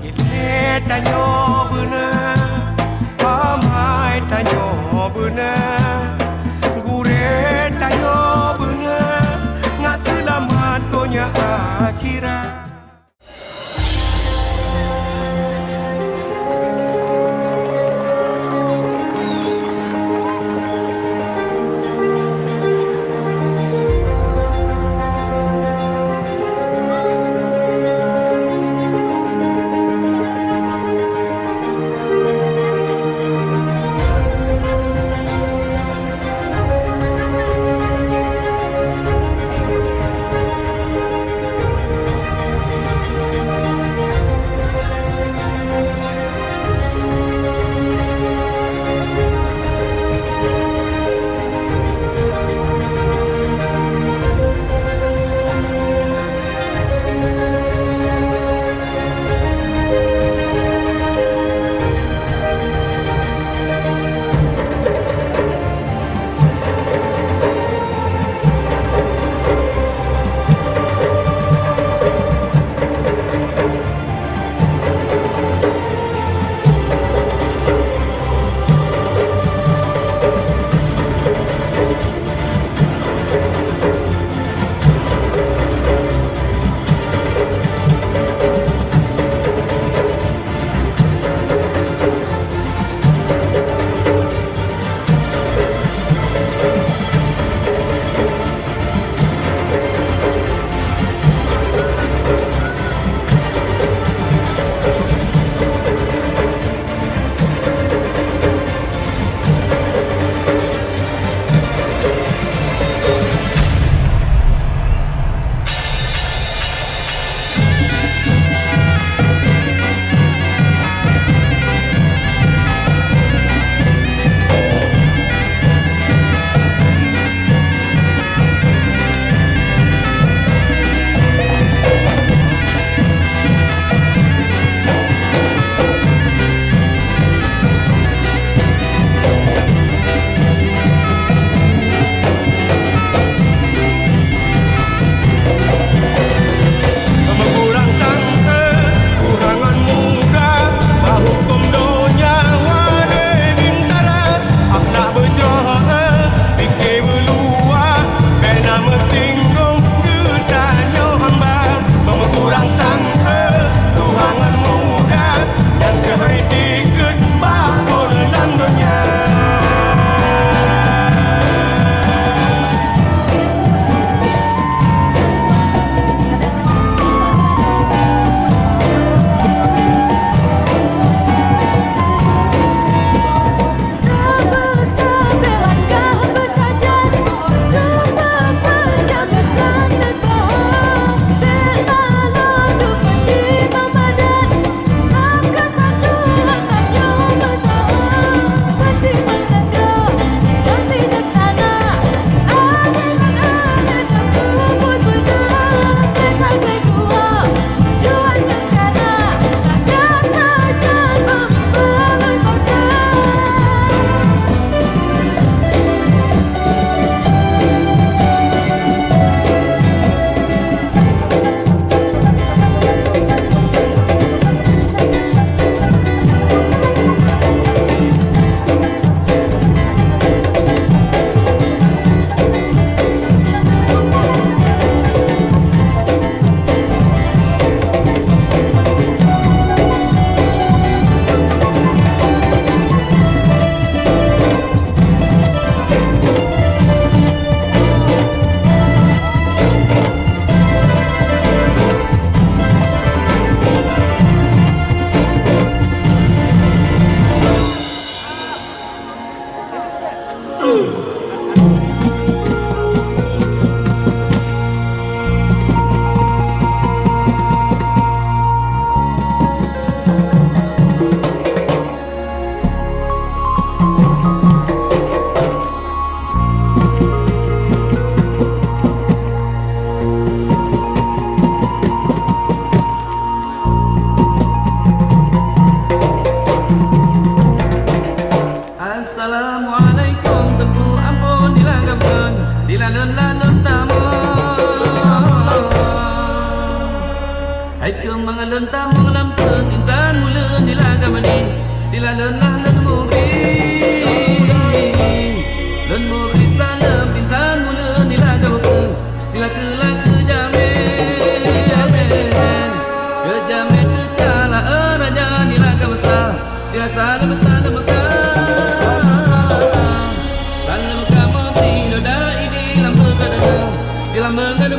Ile tanyo beuna pamai tanyo beuna gure tanyo beuna nggak selamat konya akhirat. Dila lenah len mubri len mubri salam bintang mula dila gabke dila kela kejamen kala raja dila gabsa dila salam salam ka salam ka mubri lo dai dila mengada dila mengada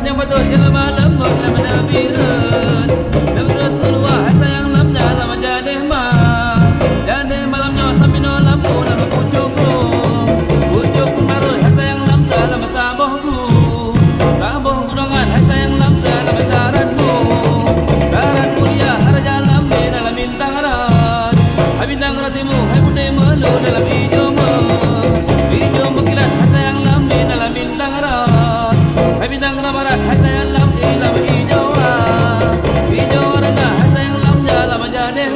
yang betul jalan malam lama nabirat nabirat ulwah sayang lamnya lama jadi malamnya samino lampu lama pucukku baru sayang lam lama sabohku dongan sayang lam lama saranmu saran mulia raja lam dalam bintang rat bintang ratimu hai budai melu dalam hijau mengkilat sayang lam dalam bintang rat bintang ramarat sayang lam dalam hijau rendah sayang lam dalam jadi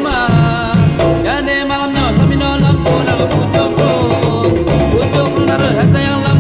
malamnya samino lampu lama pucukku naruh sayang lam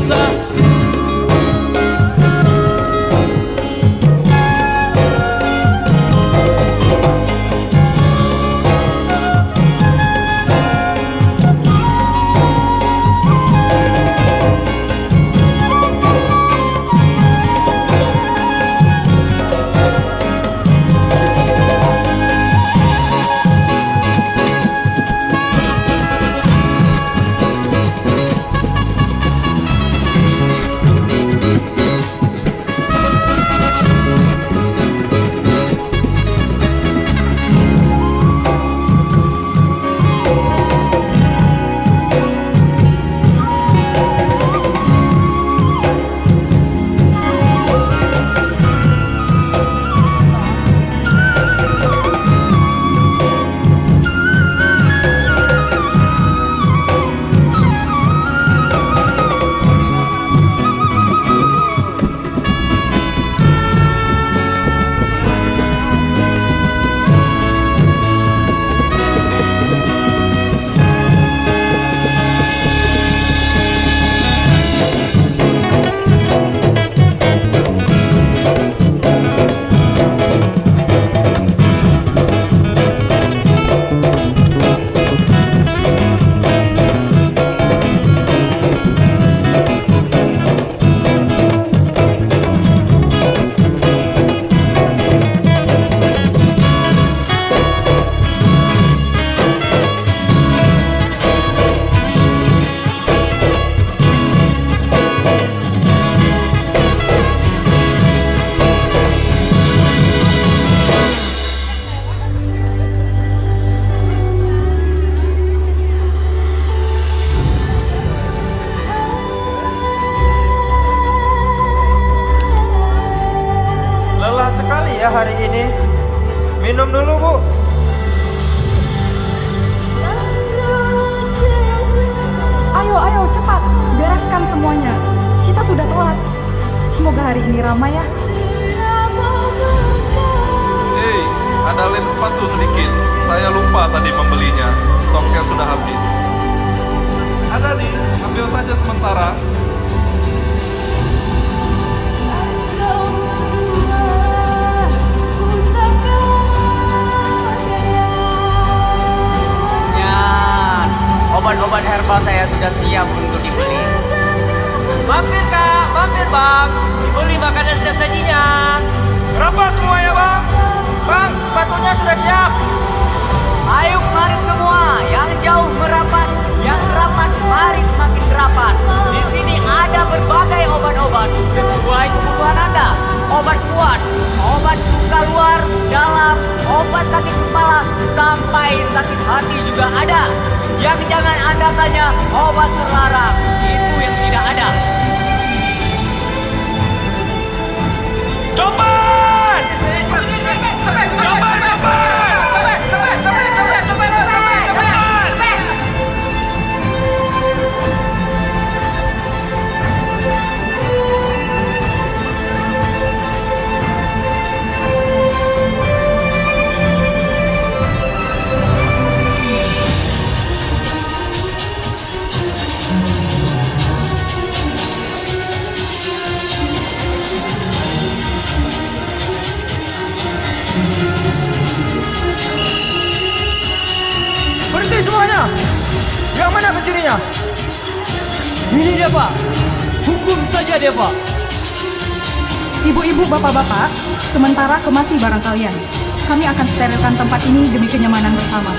hari ini. Minum dulu, Bu. Ayo cepat, bereskan semuanya. Kita sudah telat. Semoga hari ini ramai ya. Hei, ada lem sepatu sedikit. Saya lupa tadi membelinya. Stoknya sudah habis. Ada nih, ambil saja sementara. Obat-obat herbal saya sudah siap untuk dibeli. Mampir Kak, mampir Bang. Dibeli makanan siap sajinya. Berapa semua ya, Bang? Bang, sepatunya sudah siap. Ayo mari semua, yang jauh merapat, yang rapat mari semakin rapat. Di sini ada berbagai obat-obat sesuai kebutuhan Anda. Obat kuat, obat luka luar, dalam, obat sakit kepala, sampai Mulai sakit hati juga ada. Yang jangan Anda tanya obat terlarang, itu yang tidak ada. Cepat! Cepat, cepat! Berhenti semuanya! Yang mana pencurinya? Ini dia Pak. Hukum saja dia Pak. Ibu-ibu, bapak-bapak, sementara kemasi barang kalian. Kami akan sterilkan tempat ini demi kenyamanan bersama.